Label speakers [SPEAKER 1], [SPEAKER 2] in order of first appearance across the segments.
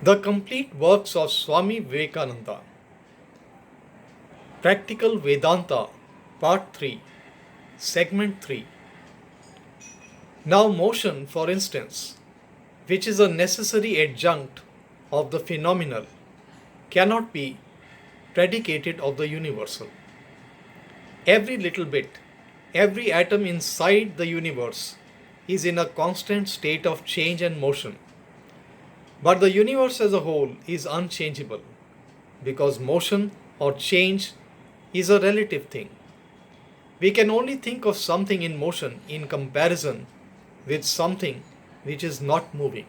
[SPEAKER 1] The complete works of Swami Vivekananda, Practical Vedanta, Part 3, Segment 3. Now, motion, for instance, which is a necessary adjunct of the phenomenal, cannot be predicated of the universal. Every little bit, every atom inside the universe is in a constant state of change and motion. But the universe as a whole is unchangeable because motion or change is a relative thing. We can only think of something in motion in comparison with something which is not moving.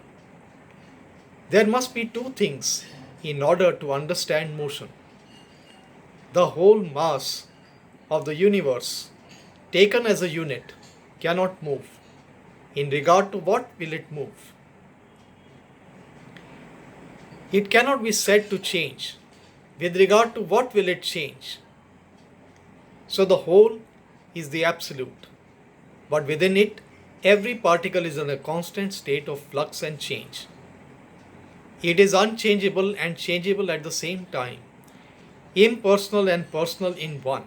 [SPEAKER 1] There must be two things in order to understand motion. The whole mass of the universe, taken as a unit, cannot move. In regard to what will it move? It cannot be said to change. With regard to what will it change? So the whole is the absolute, but within it, every particle is in a constant state of flux and change. It is unchangeable and changeable at the same time, impersonal and personal in one.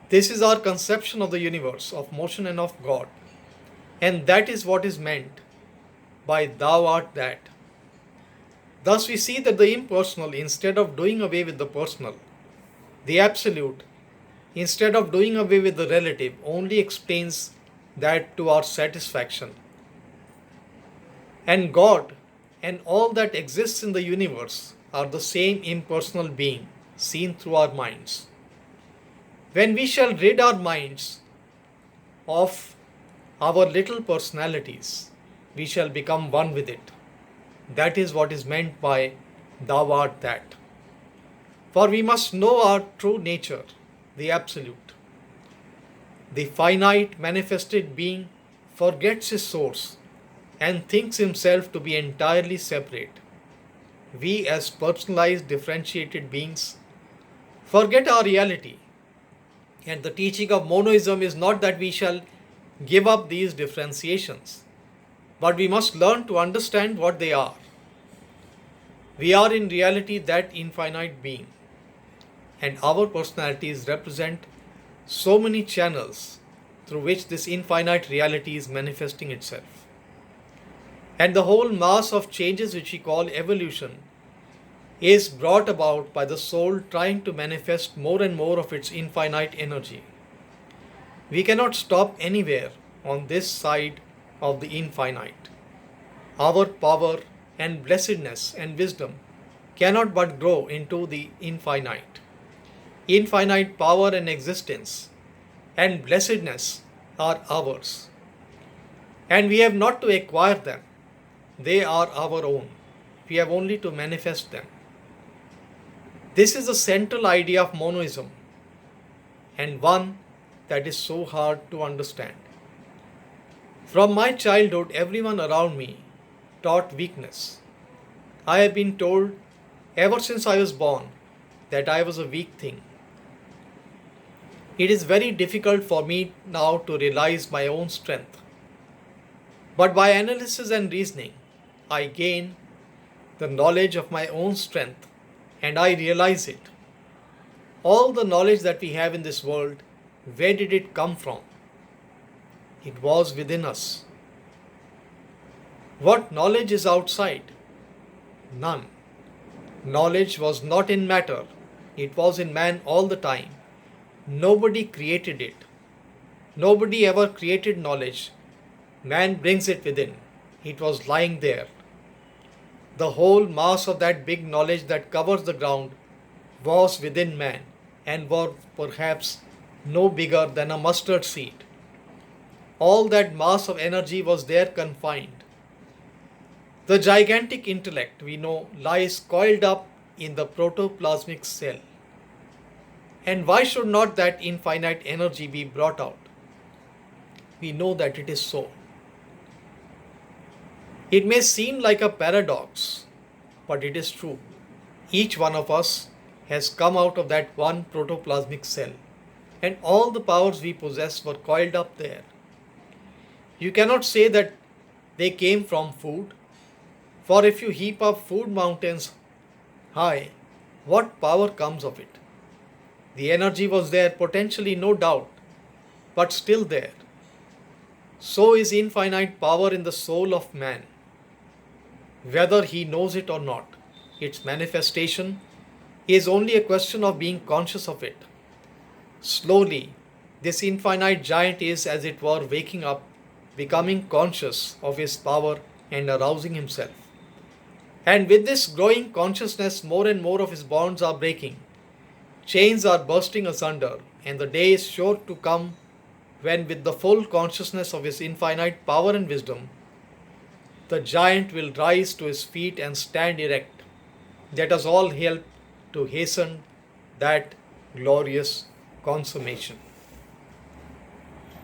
[SPEAKER 1] This is our conception of the universe, of motion, and of God, and that is what is meant by Thou art that. Thus, we see that the impersonal, instead of doing away with the personal, the absolute, instead of doing away with the relative, only explains that to our satisfaction. And God and all that exists in the universe are the same impersonal being seen through our minds. When we shall rid our minds of our little personalities, we shall become one with it. That is what is meant by Thou art that. For we must know our true nature, the Absolute. The finite manifested being forgets his source and thinks himself to be entirely separate. We, as personalized, differentiated beings, forget our reality. And the teaching of monoism is not that we shall give up these differentiations, but we must learn to understand what they are. We are in reality that infinite being, and our personalities represent so many channels through which this infinite reality is manifesting itself. And the whole mass of changes which we call evolution is brought about by the soul trying to manifest more and more of its infinite energy. We cannot stop anywhere on this side of the infinite. Our power and blessedness and wisdom cannot but grow into the infinite. Infinite power and existence and blessedness are ours. And we have not to acquire them, they are our own. We have only to manifest them. This is the central idea of monoism, and one that is so hard to understand. From my childhood, everyone around me taught weakness. I have been told ever since I was born that I was a weak thing. It is very difficult for me now to realize my own strength. But by analysis and reasoning, I gain the knowledge of my own strength and I realize it. All the knowledge that we have in this world, where did it come from? It was within us. What knowledge is outside? None. Knowledge was not in matter, it was in man all the time. Nobody created it. Nobody ever created knowledge. Man brings it within. It was lying there. The whole mass of that big knowledge that covers the ground was within man and was perhaps no bigger than a mustard seed. All that mass of energy was there confined. The gigantic intellect, we know, lies coiled up in the protoplasmic cell. And why should not that infinite energy be brought out? We know that it is so. It may seem like a paradox, but it is true. Each one of us has come out of that one protoplasmic cell, and all the powers we possess were coiled up there. You cannot say that they came from food, For if you heap up food mountains high, what power comes of it? The energy was there, potentially, no doubt, but still there. So is infinite power in the soul of man, whether he knows it or not. Its manifestation is only a question of being conscious of it. Slowly, this infinite giant is, as it were, waking up, becoming conscious of his power and arousing himself. And with this growing consciousness, more and more of his bonds are breaking. Chains are bursting asunder, and the day is sure to come when, with the full consciousness of his infinite power and wisdom, the giant will rise to his feet and stand erect. Let us all help to hasten that glorious consummation.